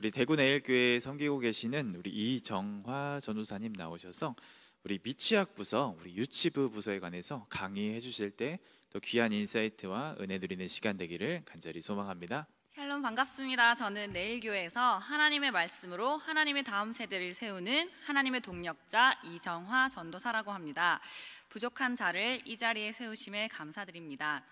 우리 대구 내일교회 섬기고 계시는 우리 이정화 전도사님 나오셔서 우리 미취학 부서, 우리 유치부 부서에 관해서 강의해 주실 때 또 귀한 인사이트와 은혜 누리는 시간 되기를 간절히 소망합니다. 샬롬, 반갑습니다. 저는 내일교회에서 하나님의 말씀으로 하나님의 다음 세대를 세우는 하나님의 동력자 이정화 전도사라고 합니다. 부족한 자를 이 자리에 세우심에 감사드립니다.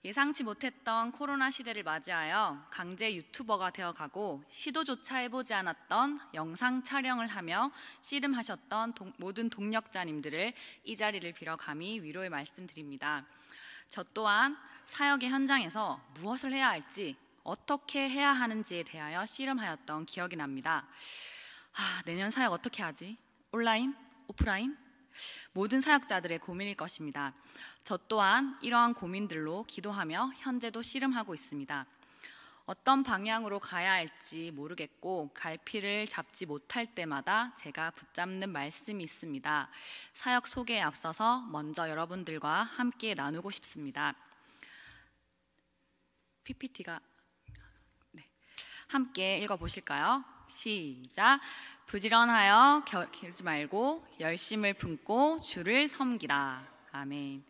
예상치 못했던 코로나 시대를 맞이하여 강제 유튜버가 되어가고 시도조차 해보지 않았던 영상 촬영을 하며 씨름하셨던 모든 동력자님들을 이 자리를 빌어 감히 위로의 말씀드립니다. 저 또한 사역의 현장에서 무엇을 해야 할지, 어떻게 해야 하는지에 대하여 씨름하였던 기억이 납니다. 내년 사역 어떻게 하지? 온라인? 오프라인? 모든 사역자들의 고민일 것입니다. 저 또한 이러한 고민들로 기도하며 현재도 씨름하고 있습니다. 어떤 방향으로 가야 할지 모르겠고 갈피를 잡지 못할 때마다 제가 붙잡는 말씀이 있습니다. 사역 소개에 앞서서 먼저 여러분들과 함께 나누고 싶습니다. PPT가 함께 읽어보실까요? 시작. 부지런하여 게으르지 말고 열심을 품고 주를 섬기라. 아멘.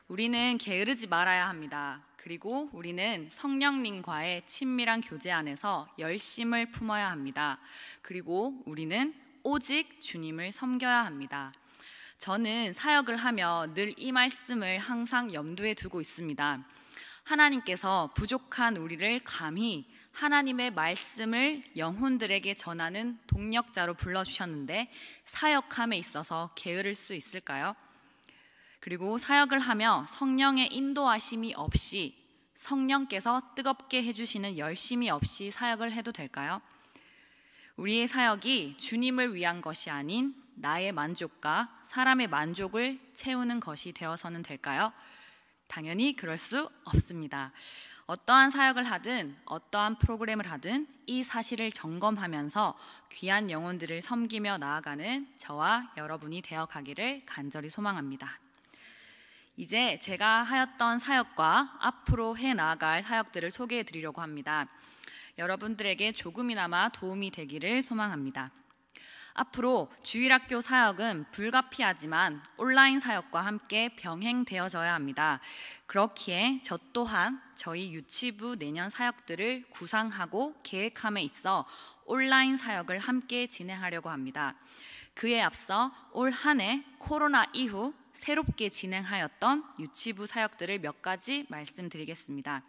우리는 게으르지 말아야 합니다. 그리고 우리는 성령님과의 친밀한 교제 안에서 열심을 품어야 합니다. 그리고 우리는 오직 주님을 섬겨야 합니다. 저는 사역을 하며 늘 이 말씀을 항상 염두에 두고 있습니다. 하나님께서 부족한 우리를 감히 하나님의 말씀을 영혼들에게 전하는 동력자로 불러주셨는데 사역함에 있어서 게으를 수 있을까요? 그리고 사역을 하며 성령의 인도하심이 없이, 성령께서 뜨겁게 해주시는 열심이 없이 사역을 해도 될까요? 우리의 사역이 주님을 위한 것이 아닌 나의 만족과 사람의 만족을 채우는 것이 되어서는 될까요? 당연히 그럴 수 없습니다. 어떠한 사역을 하든 어떠한 프로그램을 하든 이 사실을 점검하면서 귀한 영혼들을 섬기며 나아가는 저와 여러분이 되어가기를 간절히 소망합니다. 이제 제가 하였던 사역과 앞으로 해나갈 사역들을 소개해 드리려고 합니다. 여러분들에게 조금이나마 도움이 되기를 소망합니다. 앞으로 주일학교 사역은 불가피하지만 온라인 사역과 함께 병행되어져야 합니다. 그렇기에 저 또한 저희 유치부 내년 사역들을 구상하고 계획함에 있어 온라인 사역을 함께 진행하려고 합니다. 그에 앞서 올 한 해 코로나 이후 새롭게 진행하였던 유치부 사역들을 몇 가지 말씀드리겠습니다.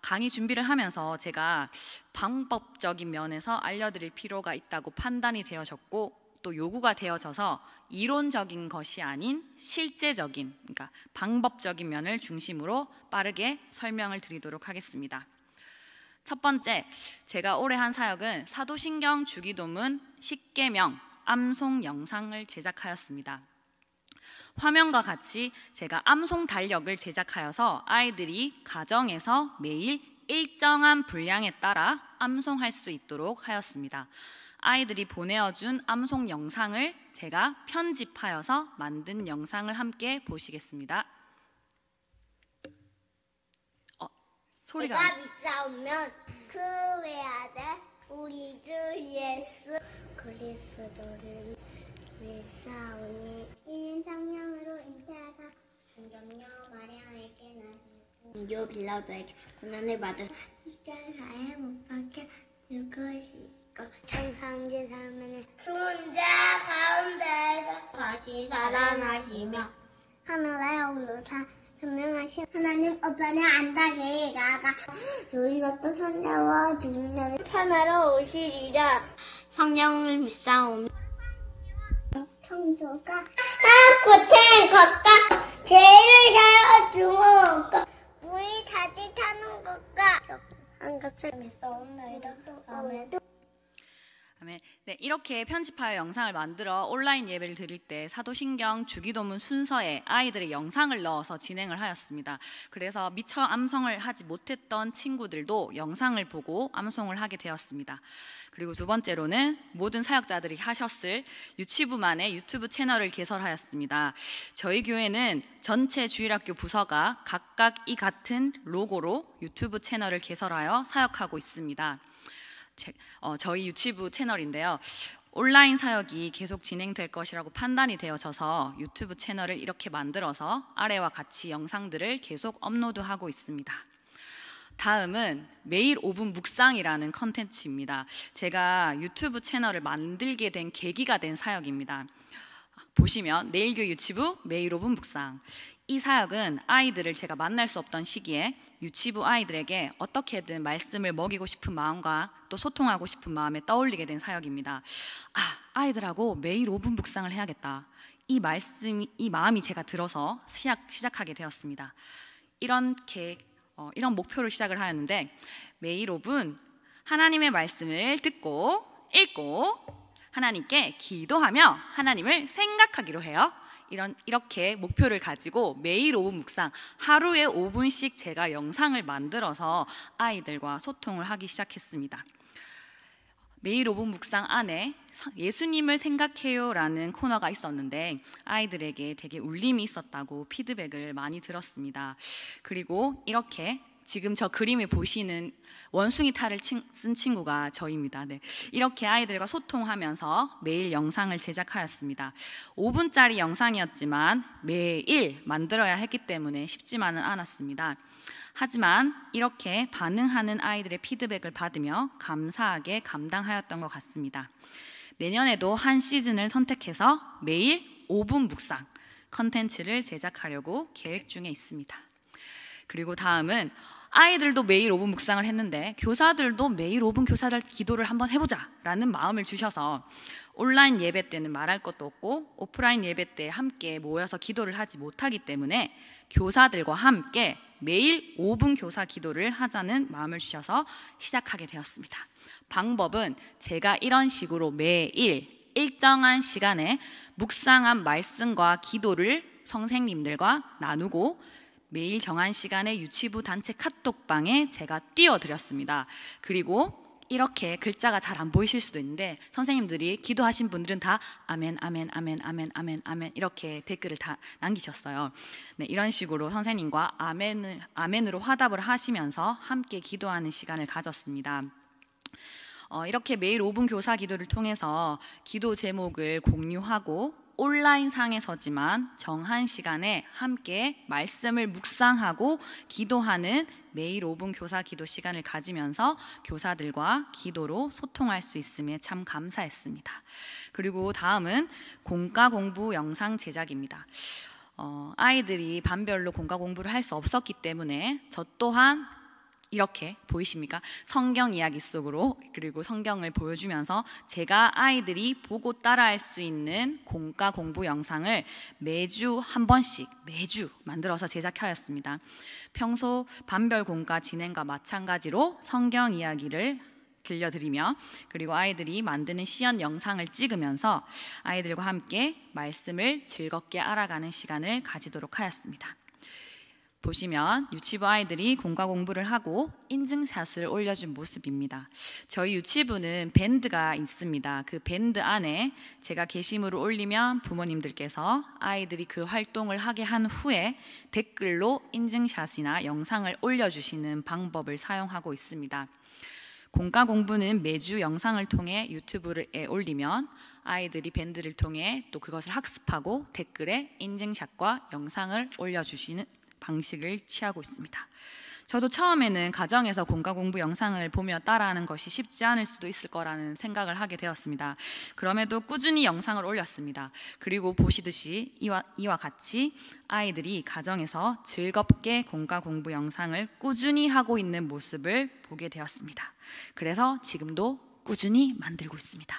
강의 준비를 하면서 제가 방법적인 면에서 알려드릴 필요가 있다고 판단이 되어졌고 또 요구가 되어져서 이론적인 것이 아닌 실제적인, 그러니까 방법적인 면을 중심으로 빠르게 설명을 드리도록 하겠습니다. 첫 번째, 제가 올해 한 사역은 사도신경 주기도문 10계명 암송 영상을 제작하였습니다. 화면과 같이 제가 암송 달력을 제작하여서 아이들이 가정에서 매일 일정한 분량에 따라 암송할 수 있도록 하였습니다. 아이들이 보내어준 암송 영상을 제가 편집하여서 만든 영상을 함께 보시겠습니다. 소리가 내가 믿사오면 그 외아들 우리 주 예수 그리스도를 믿사오니 이는 성령으로 잉태하사 성경녀 마리아에게 나시고 이요 빌라도에게 고난을 받아 십자가에 못 박혀 죽으시고 천상제 사면에 죽은 자 가운데에서 다시 살아나시며 하늘에 오르사 선명하신 하나님 어편에 앉아 계시다가 우리가 또 선자와 죽는 자를 편하러 오시리라. 성령을 믿사오며 청조가 고생 걷가 제일 잘 주먹가 우리 다시 타는 것과 한 것을 믿사옵나이다. 아멘. 네, 이렇게 편집하여 영상을 만들어 온라인 예배를 드릴 때 사도신경 주기도문 순서에 아이들의 영상을 넣어서 진행을 하였습니다. 그래서 미처 암송을 하지 못했던 친구들도 영상을 보고 암송을 하게 되었습니다. 그리고 두 번째로는 모든 사역자들이 하셨을 유치부만의 유튜브 채널을 개설하였습니다. 저희 교회는 전체 주일학교 부서가 각각 이 같은 로고로 유튜브 채널을 개설하여 사역하고 있습니다. 저희 유치부 채널인데요. 온라인 사역이 계속 진행될 것이라고 판단이 되어져서 유튜브 채널을 이렇게 만들어서 아래와 같이 영상들을 계속 업로드하고 있습니다. 다음은 매일 5분 묵상이라는 컨텐츠입니다. 제가 유튜브 채널을 만들게 된 계기가 된 사역입니다. 보시면 내일교 유치부 매일 5분 묵상. 이 사역은 아이들을 제가 만날 수 없던 시기에 유치부 아이들에게 어떻게든 말씀을 먹이고 싶은 마음과 또 소통하고 싶은 마음에 떠올리게 된 사역입니다. 아이들하고 매일 5분 묵상을 해야겠다. 이 마음이 제가 들어서 시작하게 되었습니다. 이런 목표를 시작을 하였는데 매일 5분 하나님의 말씀을 듣고 읽고 하나님께 기도하며 하나님을 생각하기로 해요. 이렇게 목표를 가지고 매일 5분 묵상, 하루에 5분씩 제가 영상을 만들어서 아이들과 소통을 하기 시작했습니다. 매일 5분 묵상 안에 예수님을 생각해요 라는 코너가 있었는데 아이들에게 되게 울림이 있었다고 피드백을 많이 들었습니다. 그리고 이렇게 지금 저 그림을 보시는 원숭이 탈을 쓴 친구가 저입니다. 네. 이렇게 아이들과 소통하면서 매일 영상을 제작하였습니다. 5분짜리 영상이었지만 매일 만들어야 했기 때문에 쉽지만은 않았습니다. 하지만 이렇게 반응하는 아이들의 피드백을 받으며 감사하게 감당하였던 것 같습니다. 내년에도 한 시즌을 선택해서 매일 5분 묵상 컨텐츠를 제작하려고 계획 중에 있습니다. 그리고 다음은 아이들도 매일 5분 묵상을 했는데 교사들도 매일 5분 교사들 기도를 한번 해보자 라는 마음을 주셔서 온라인 예배 때는 말할 것도 없고 오프라인 예배 때 함께 모여서 기도를 하지 못하기 때문에 교사들과 함께 매일 5분 교사 기도를 하자는 마음을 주셔서 시작하게 되었습니다. 방법은 제가 이런 식으로 매일 일정한 시간에 묵상한 말씀과 기도를 선생님들과 나누고 매일 정한 시간에 유치부 단체 카톡방에 제가 띄워드렸습니다. 그리고 이렇게 글자가 잘 안 보이실 수도 있는데 선생님들이 기도하신 분들은 다 아멘, 아멘, 아멘, 아멘, 아멘, 아멘 이렇게 댓글을 다 남기셨어요. 네, 이런 식으로 선생님과 아멘으로 화답을 하시면서 함께 기도하는 시간을 가졌습니다. 이렇게 매일 5분 교사 기도를 통해서 기도 제목을 공유하고 온라인 상에서지만 정한 시간에 함께 말씀을 묵상하고 기도하는 매일 5분 교사 기도 시간을 가지면서 교사들과 기도로 소통할 수 있음에 참 감사했습니다. 그리고 다음은 공과 공부 영상 제작입니다. 아이들이 반별로 공과 공부를 할 수 없었기 때문에 저 또한 이렇게 보이십니까? 성경 이야기 속으로 그리고 성경을 보여주면서 제가 아이들이 보고 따라할 수 있는 공과 공부 영상을 매주 한 번씩 매주 만들어서 제작하였습니다. 평소 반별 공과 진행과 마찬가지로 성경 이야기를 들려드리며 그리고 아이들이 만드는 시연 영상을 찍으면서 아이들과 함께 말씀을 즐겁게 알아가는 시간을 가지도록 하였습니다. 보시면 유치부 아이들이 공과 공부를 하고 인증샷을 올려준 모습입니다. 저희 유치부는 밴드가 있습니다. 그 밴드 안에 제가 게시물을 올리면 부모님들께서 아이들이 그 활동을 하게 한 후에 댓글로 인증샷이나 영상을 올려주시는 방법을 사용하고 있습니다. 공과 공부는 매주 영상을 통해 유튜브에 올리면 아이들이 밴드를 통해 또 그것을 학습하고 댓글에 인증샷과 영상을 올려주시는 방식을 취하고 있습니다. 저도 처음에는 가정에서 공과 공부 영상을 보며 따라하는 것이 쉽지 않을 수도 있을 거라는 생각을 하게 되었습니다. 그럼에도 꾸준히 영상을 올렸습니다. 그리고 보시듯이 이와 같이 아이들이 가정에서 즐겁게 공과 공부 영상을 꾸준히 하고 있는 모습을 보게 되었습니다. 그래서 지금도 꾸준히 만들고 있습니다.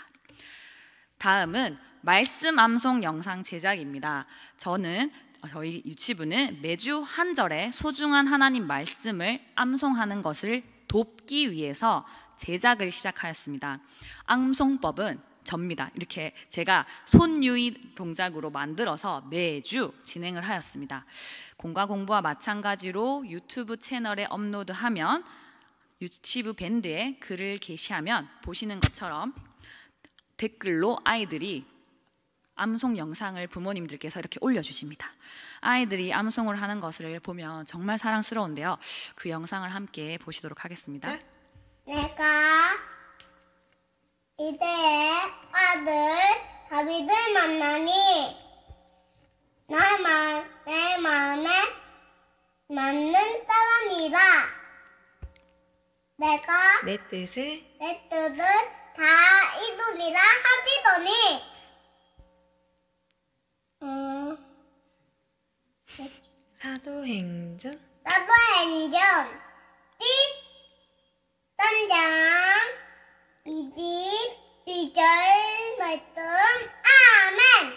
다음은 말씀 암송 영상 제작입니다. 저희 유치부는 매주 한 절의 소중한 하나님 말씀을 암송하는 것을 돕기 위해서 제작을 시작하였습니다. 암송법은 접니다. 이렇게 제가 손유의 동작으로 만들어서 매주 진행을 하였습니다. 공과 공부와 마찬가지로 유튜브 채널에 업로드하면 유치부 밴드에 글을 게시하면 보시는 것처럼 댓글로 아이들이 암송 영상을 부모님들께서 이렇게 올려주십니다. 아이들이 암송을 하는 것을 보면 정말 사랑스러운데요. 그 영상을 함께 보시도록 하겠습니다. 내가 이때의 아들 다윗을 만나니 내 마음에 맞는 사람이라. 내가 내 뜻을 다 이루리라 하시더니 사도행전 사도행전 13장 22절 말씀. 아멘.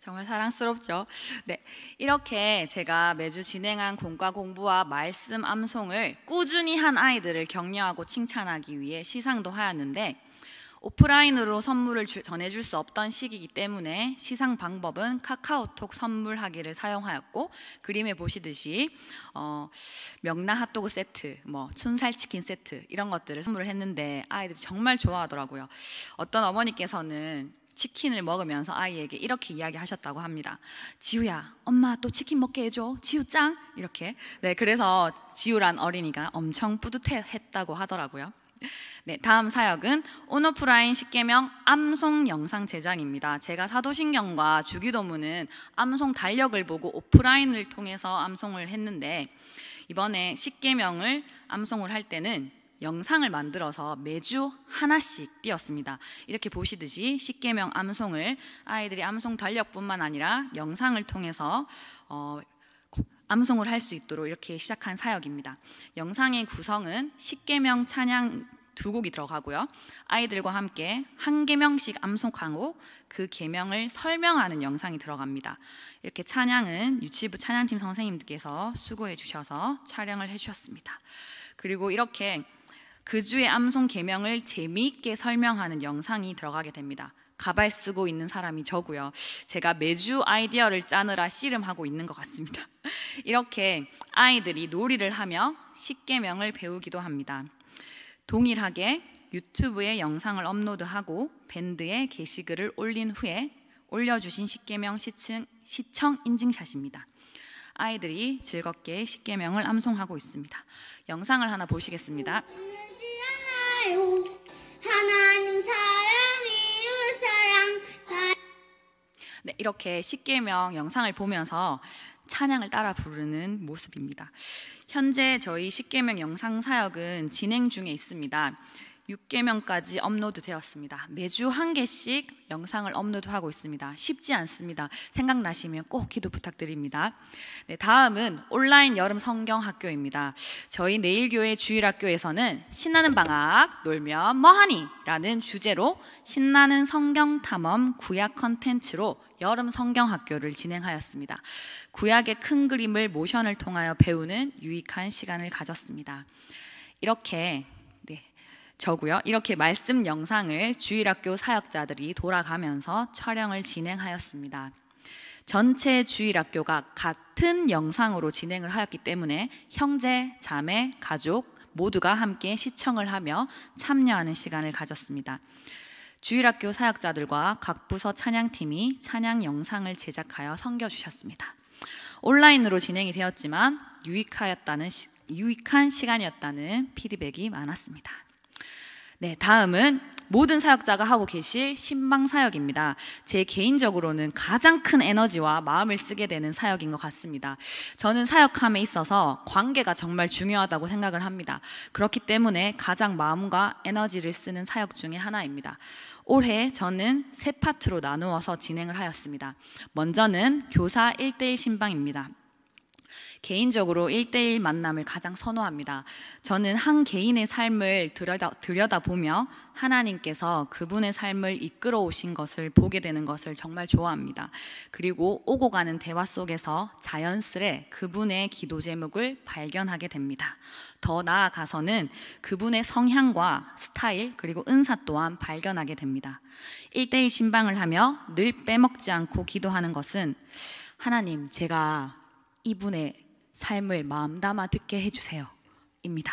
정말 사랑스럽죠? 네, 이렇게 제가 매주 진행한 공과 공부와 말씀 암송을 꾸준히 한 아이들을 격려하고 칭찬하기 위해 시상도 하였는데, 오프라인으로 선물을 전해줄 수 없던 시기이기 때문에 시상 방법은 카카오톡 선물하기를 사용하였고, 그림에 보시듯이 명란 핫도그 세트, 춘살치킨 세트 이런 것들을 선물을 했는데 아이들이 정말 좋아하더라고요. 어떤 어머니께서는 치킨을 먹으면서 아이에게 이렇게 이야기하셨다고 합니다. 지우야, 엄마 또 치킨 먹게 해줘. 지우 짱! 이렇게. 네, 그래서 지우란 어린이가 엄청 뿌듯했다고 하더라고요. 네, 다음 사역은 온오프라인 10계명 암송 영상 제작입니다. 제가 사도신경과 주기도문은 암송 달력을 보고 오프라인을 통해서 암송을 했는데, 이번에 10계명을 암송을 할 때는 영상을 만들어서 매주 하나씩 띄었습니다. 이렇게 보시듯이 10계명 암송을 아이들이 암송 달력뿐만 아니라 영상을 통해서 암송을 할 수 있도록 이렇게 시작한 사역입니다. 영상의 구성은 10계명 찬양 2곡이 들어가고요. 아이들과 함께 한 계명씩 암송하고 그 계명을 설명하는 영상이 들어갑니다. 이렇게 찬양은 유치부 찬양팀 선생님들께서 수고해 주셔서 촬영을 해주셨습니다. 그리고 이렇게 그 주의 암송 계명을 재미있게 설명하는 영상이 들어가게 됩니다. 가발 쓰고 있는 사람이 저고요. 제가 매주 아이디어를 짜느라 씨름하고 있는 것 같습니다. 이렇게 아이들이 놀이를 하며 10계명을 배우기도 합니다. 동일하게 유튜브에 영상을 업로드하고 밴드에 게시글을 올린 후에 올려주신 10계명 시청 인증샷입니다. 아이들이 즐겁게 10계명을 암송하고 있습니다. 영상을 하나 보시겠습니다. 하나님 사랑 이웃 사랑. 네, 이렇게 10계명 영상을 보면서 찬양을 따라 부르는 모습입니다. 현재 저희 10계명 영상 사역은 진행 중에 있습니다. 6계명까지 업로드 되었습니다. 매주 한 개씩 영상을 업로드하고 있습니다. 쉽지 않습니다. 생각나시면 꼭 기도 부탁드립니다. 네, 다음은 온라인 여름 성경학교입니다. 저희 내일교회 주일학교에서는 신나는 방학 놀면 뭐하니? 라는 주제로 신나는 성경 탐험 구약 컨텐츠로 여름 성경학교를 진행하였습니다. 구약의 큰 그림을 모션을 통하여 배우는 유익한 시간을 가졌습니다. 이렇게 이렇게 말씀 영상을 주일학교 사역자들이 돌아가면서 촬영을 진행하였습니다. 전체 주일학교가 같은 영상으로 진행을 하였기 때문에 형제, 자매, 가족 모두가 함께 시청을 하며 참여하는 시간을 가졌습니다. 주일학교 사역자들과 각 부서 찬양팀이 찬양 영상을 제작하여 섬겨주셨습니다. 온라인으로 진행이 되었지만 유익한 시간이었다는 피드백이 많았습니다. 네, 다음은 모든 사역자가 하고 계실 신방 사역입니다. 제 개인적으로는 가장 큰 에너지와 마음을 쓰게 되는 사역인 것 같습니다. 저는 사역함에 있어서 관계가 정말 중요하다고 생각을 합니다. 그렇기 때문에 가장 마음과 에너지를 쓰는 사역 중에 하나입니다. 올해 저는 3파트로 나누어서 진행을 하였습니다. 먼저는 교사 1:1 신방입니다. 개인적으로 1:1 만남을 가장 선호합니다. 저는 한 개인의 삶을 들여다보며 하나님께서 그분의 삶을 이끌어 오신 것을 보게 되는 것을 정말 좋아합니다. 그리고 오고 가는 대화 속에서 자연스레 그분의 기도 제목을 발견하게 됩니다. 더 나아가서는 그분의 성향과 스타일 그리고 은사 또한 발견하게 됩니다. 1:1 신방을 하며 늘 빼먹지 않고 기도하는 것은 하나님, 제가 이분의 삶을 마음 담아 듣게 해주세요 입니다.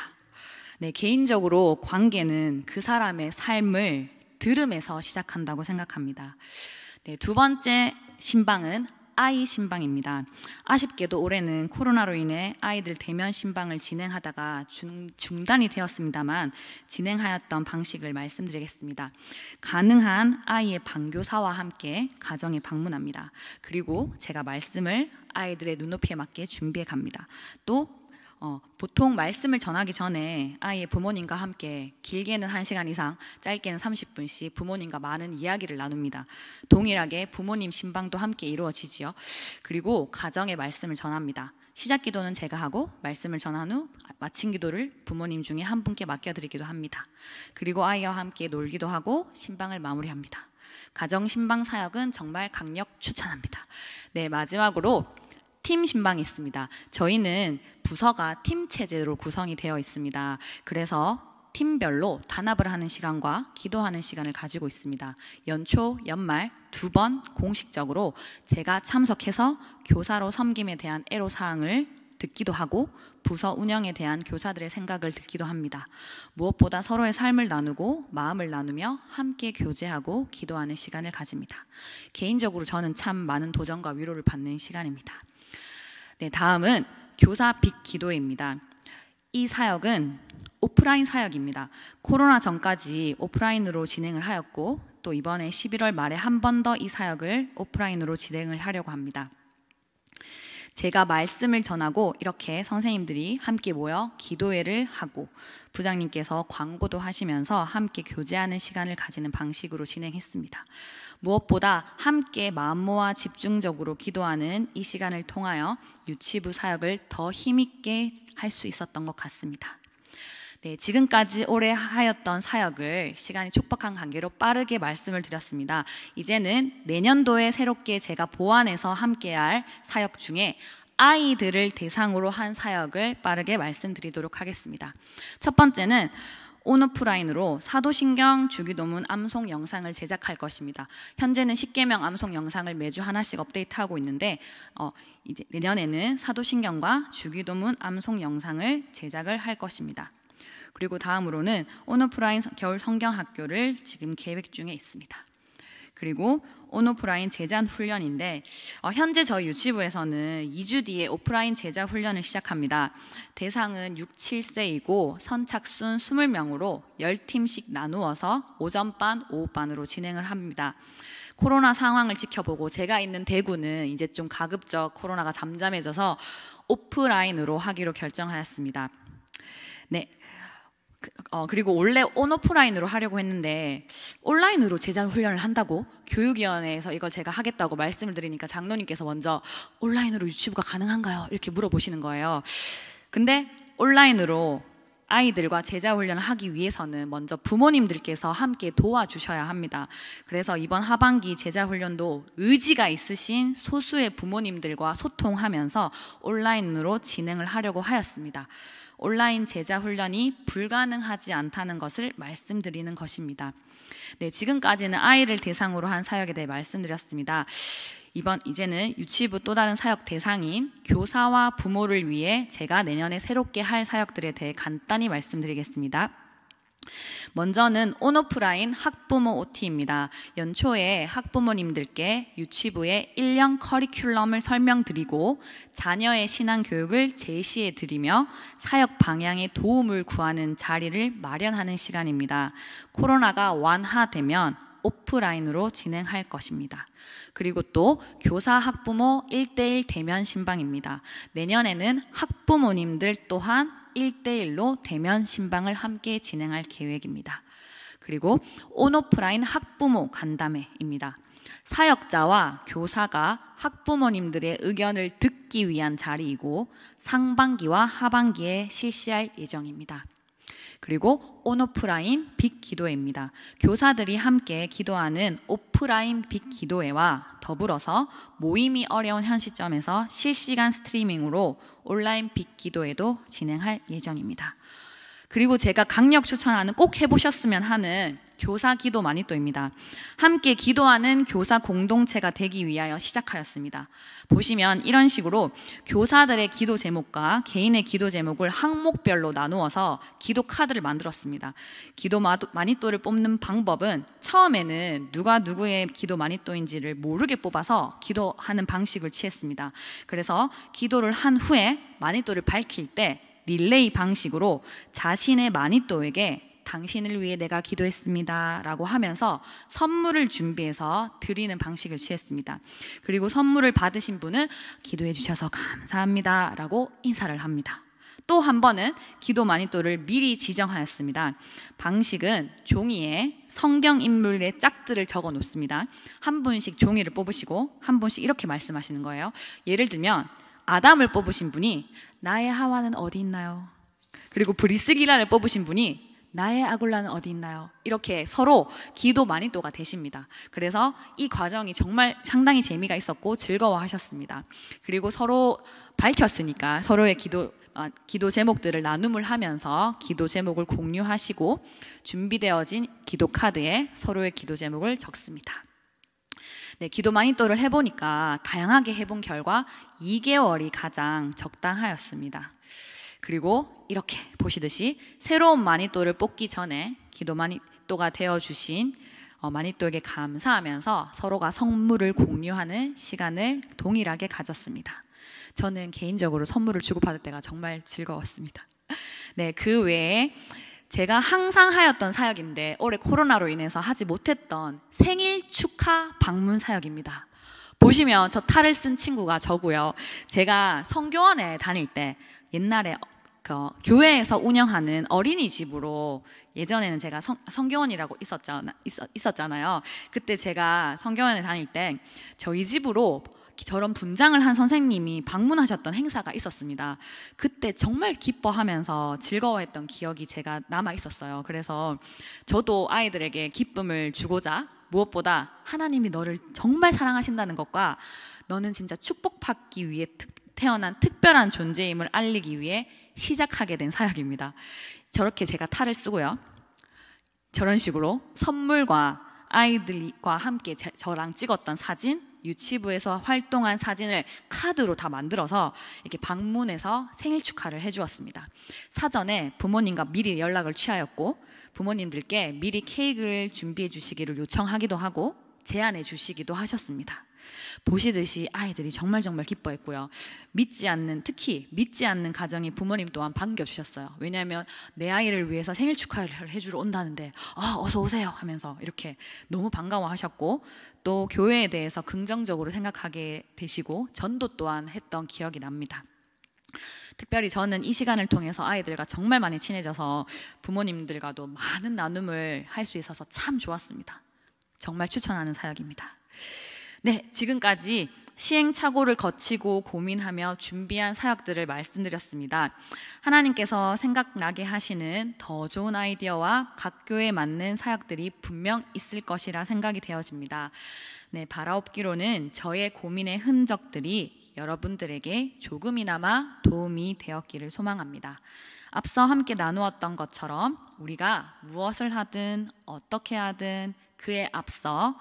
네, 개인적으로 관계는 그 사람의 삶을 들음에서 시작한다고 생각합니다. 네, 두 번째 신방은 아이 신방입니다. 아쉽게도 올해는 코로나로 인해 아이들 대면 신방을 진행하다가 중단이 되었습니다만 진행하였던 방식을 말씀드리겠습니다. 가능한 아이의 방교사와 함께 가정에 방문합니다. 그리고 제가 말씀을 아이들의 눈높이에 맞게 준비해 갑니다. 또 보통 말씀을 전하기 전에 아이의 부모님과 함께 길게는 1시간 이상, 짧게는 30분씩 부모님과 많은 이야기를 나눕니다. 동일하게 부모님 신방도 함께 이루어지지요. 그리고 가정의 말씀을 전합니다. 시작 기도는 제가 하고 말씀을 전한 후 마친 기도를 부모님 중에 한 분께 맡겨드리기도 합니다. 그리고 아이와 함께 놀기도 하고 신방을 마무리합니다. 가정 신방 사역은 정말 강력 추천합니다. 네, 마지막으로 팀 신방이 있습니다. 저희는 부서가 팀 체제로 구성이 되어 있습니다. 그래서 팀별로 단합을 하는 시간과 기도하는 시간을 가지고 있습니다. 연초, 연말 2번 공식적으로 제가 참석해서 교사로 섬김에 대한 애로사항을 듣기도 하고 부서 운영에 대한 교사들의 생각을 듣기도 합니다. 무엇보다 서로의 삶을 나누고 마음을 나누며 함께 교제하고 기도하는 시간을 가집니다. 개인적으로 저는 참 많은 도전과 위로를 받는 시간입니다. 네, 다음은 교사 빅 기도회입니다. 이 사역은 오프라인 사역입니다. 코로나 전까지 오프라인으로 진행을 하였고 또 이번에 11월 말에 한 번 더 이 사역을 오프라인으로 진행을 하려고 합니다. 제가 말씀을 전하고 이렇게 선생님들이 함께 모여 기도회를 하고 부장님께서 광고도 하시면서 함께 교제하는 시간을 가지는 방식으로 진행했습니다. 무엇보다 함께 마음 모아 집중적으로 기도하는 이 시간을 통하여 유치부 사역을 더 힘있게 할 수 있었던 것 같습니다. 네, 지금까지 올해 하였던 사역을 시간이 촉박한 관계로 빠르게 말씀을 드렸습니다. 이제는 내년도에 새롭게 제가 보완해서 함께할 사역 중에 아이들을 대상으로 한 사역을 빠르게 말씀드리도록 하겠습니다. 첫 번째는 온오프라인으로 사도신경 주기도문 암송 영상을 제작할 것입니다. 현재는 10계명 암송 영상을 매주 하나씩 업데이트하고 있는데 이제 내년에는 사도신경과 주기도문 암송 영상을 제작을 할 것입니다. 그리고 다음으로는 온오프라인 겨울 성경학교를 지금 계획 중에 있습니다. 그리고 온오프라인 제자 훈련인데 현재 저희 유치부에서는 2주 뒤에 오프라인 제자 훈련을 시작합니다. 대상은 6, 7세이고 선착순 20명으로 10팀씩 나누어서 오전반, 오후반으로 진행을 합니다. 코로나 상황을 지켜보고 제가 있는 대구는 이제 좀 가급적 코로나가 잠잠해져서 오프라인으로 하기로 결정하였습니다. 네. 그리고 원래 온오프라인으로 하려고 했는데 온라인으로 제자 훈련을 한다고 교육위원회에서 이걸 제가 하겠다고 말씀을 드리니까 장로님께서 먼저 온라인으로 유치부가 가능한가요? 이렇게 물어보시는 거예요. 근데 온라인으로 아이들과 제자 훈련을 하기 위해서는 먼저 부모님들께서 함께 도와주셔야 합니다. 그래서 이번 하반기 제자 훈련도 의지가 있으신 소수의 부모님들과 소통하면서 온라인으로 진행을 하려고 하였습니다. 온라인 제자 훈련이 불가능하지 않다는 것을 말씀드리는 것입니다. 네, 지금까지는 아이를 대상으로 한 사역에 대해 말씀드렸습니다. 이제는 유치부 또 다른 사역 대상인 교사와 부모를 위해 제가 내년에 새롭게 할 사역들에 대해 간단히 말씀드리겠습니다. 먼저는 온오프라인 학부모 OT입니다. 연초에 학부모님들께 유치부의 1년 커리큘럼을 설명드리고 자녀의 신앙교육을 제시해드리며 사역 방향에 도움을 구하는 자리를 마련하는 시간입니다. 코로나가 완화되면 오프라인으로 진행할 것입니다. 그리고 또 교사 학부모 1:1 대면 신방입니다. 내년에는 학부모님들 또한 1:1로 대면 신방을 함께 진행할 계획입니다. 그리고 온오프라인 학부모 간담회입니다. 사역자와 교사가 학부모님들의 의견을 듣기 위한 자리이고 상반기와 하반기에 실시할 예정입니다. 그리고 온오프라인 빅 기도회입니다. 교사들이 함께 기도하는 오프라인 빅 기도회와 더불어서 모임이 어려운 현 시점에서 실시간 스트리밍으로 온라인 빅 기도회도 진행할 예정입니다. 그리고 제가 강력 추천하는 꼭 해보셨으면 하는 교사 기도 마니또입니다. 함께 기도하는 교사 공동체가 되기 위하여 시작하였습니다. 보시면 이런 식으로 교사들의 기도 제목과 개인의 기도 제목을 항목별로 나누어서 기도 카드를 만들었습니다. 기도 마니또를 뽑는 방법은 처음에는 누가 누구의 기도 마니또인지를 모르게 뽑아서 기도하는 방식을 취했습니다. 그래서 기도를 한 후에 마니또를 밝힐 때 릴레이 방식으로 자신의 마니또에게 당신을 위해 내가 기도했습니다 라고 하면서 선물을 준비해서 드리는 방식을 취했습니다. 그리고 선물을 받으신 분은 기도해 주셔서 감사합니다 라고 인사를 합니다. 또 한 번은 기도 마니또를 미리 지정하였습니다. 방식은 종이에 성경 인물의 짝들을 적어 놓습니다. 한 분씩 종이를 뽑으시고 한 분씩 이렇게 말씀하시는 거예요. 예를 들면 아담을 뽑으신 분이 나의 하와는 어디 있나요? 그리고 브리스길라를 뽑으신 분이 나의 아굴라는 어디 있나요? 이렇게 서로 기도 마니또가 되십니다. 그래서 이 과정이 정말 상당히 재미가 있었고 즐거워하셨습니다. 그리고 서로 밝혔으니까 서로의 기도 제목들을 나눔을 하면서 기도 제목을 공유하시고 준비되어진 기도 카드에 서로의 기도 제목을 적습니다. 네, 기도 마니또를 해보니까 다양하게 해본 결과 2개월이 가장 적당하였습니다. 그리고 이렇게 보시듯이 새로운 마니또를 뽑기 전에 기도 마니또가 되어주신 마니또에게 감사하면서 서로가 선물을 공유하는 시간을 동일하게 가졌습니다. 저는 개인적으로 선물을 주고받을 때가 정말 즐거웠습니다. 네, 그 외에 제가 항상 하였던 사역인데 올해 코로나로 인해서 하지 못했던 생일 축하 방문 사역입니다. 보시면 저 탈을 쓴 친구가 저고요. 제가 성교원에 다닐 때 옛날에 교회에서 운영하는 어린이집으로 예전에는 제가 성교원이라고 있었잖아요. 그때 제가 성교원에 다닐 때 저희 집으로 저런 분장을 한 선생님이 방문하셨던 행사가 있었습니다. 그때 정말 기뻐하면서 즐거워했던 기억이 제가 남아 있었어요. 그래서 저도 아이들에게 기쁨을 주고자 무엇보다 하나님이 너를 정말 사랑하신다는 것과 너는 진짜 축복받기 위해 태어난 특별한 존재임을 알리기 위해 시작하게 된 사역입니다. 저렇게 제가 탈을 쓰고요. 저런 식으로 선물과 아이들과 함께 저랑 찍었던 사진, 유치부에서 활동한 사진을 카드로 다 만들어서 이렇게 방문해서 생일 축하를 해주었습니다. 사전에 부모님과 미리 연락을 취하였고 부모님들께 미리 케이크를 준비해 주시기를 요청하기도 하고 제안해 주시기도 하셨습니다. 보시듯이 아이들이 정말 기뻐했고요. 특히 믿지 않는 가정의 부모님 또한 반겨주셨어요. 왜냐하면 내 아이를 위해서 생일 축하를 해주러 온다는데 어서 오세요 하면서 이렇게 너무 반가워하셨고 또 교회에 대해서 긍정적으로 생각하게 되시고 전도 또한 했던 기억이 납니다. 특별히 저는 이 시간을 통해서 아이들과 정말 많이 친해져서 부모님들과도 많은 나눔을 할 수 있어서 참 좋았습니다. 정말 추천하는 사역입니다. 네, 지금까지 시행착오를 거치고 고민하며 준비한 사역들을 말씀드렸습니다. 하나님께서 생각나게 하시는 더 좋은 아이디어와 각 교회에 맞는 사역들이 분명 있을 것이라 생각이 되어집니다. 네, 바라옵기로는 저의 고민의 흔적들이 여러분들에게 조금이나마 도움이 되었기를 소망합니다. 앞서 함께 나누었던 것처럼 우리가 무엇을 하든 어떻게 하든 그에 앞서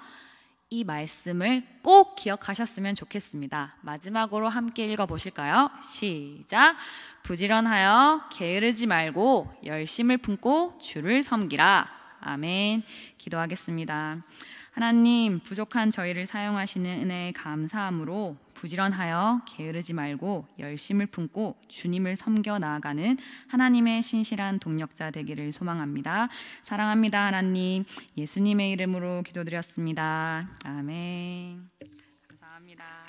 이 말씀을 꼭 기억하셨으면 좋겠습니다. 마지막으로 함께 읽어보실까요? 시작! 부지런하여 게으르지 말고 열심을 품고 주를 섬기라. 아멘. 기도하겠습니다. 하나님, 부족한 저희를 사용하시는 은혜에 감사함으로 부지런하여 게으르지 말고 열심을 품고 주님을 섬겨 나아가는 하나님의 신실한 동력자 되기를 소망합니다. 사랑합니다, 하나님. 예수님의 이름으로 기도드렸습니다. 아멘. 감사합니다.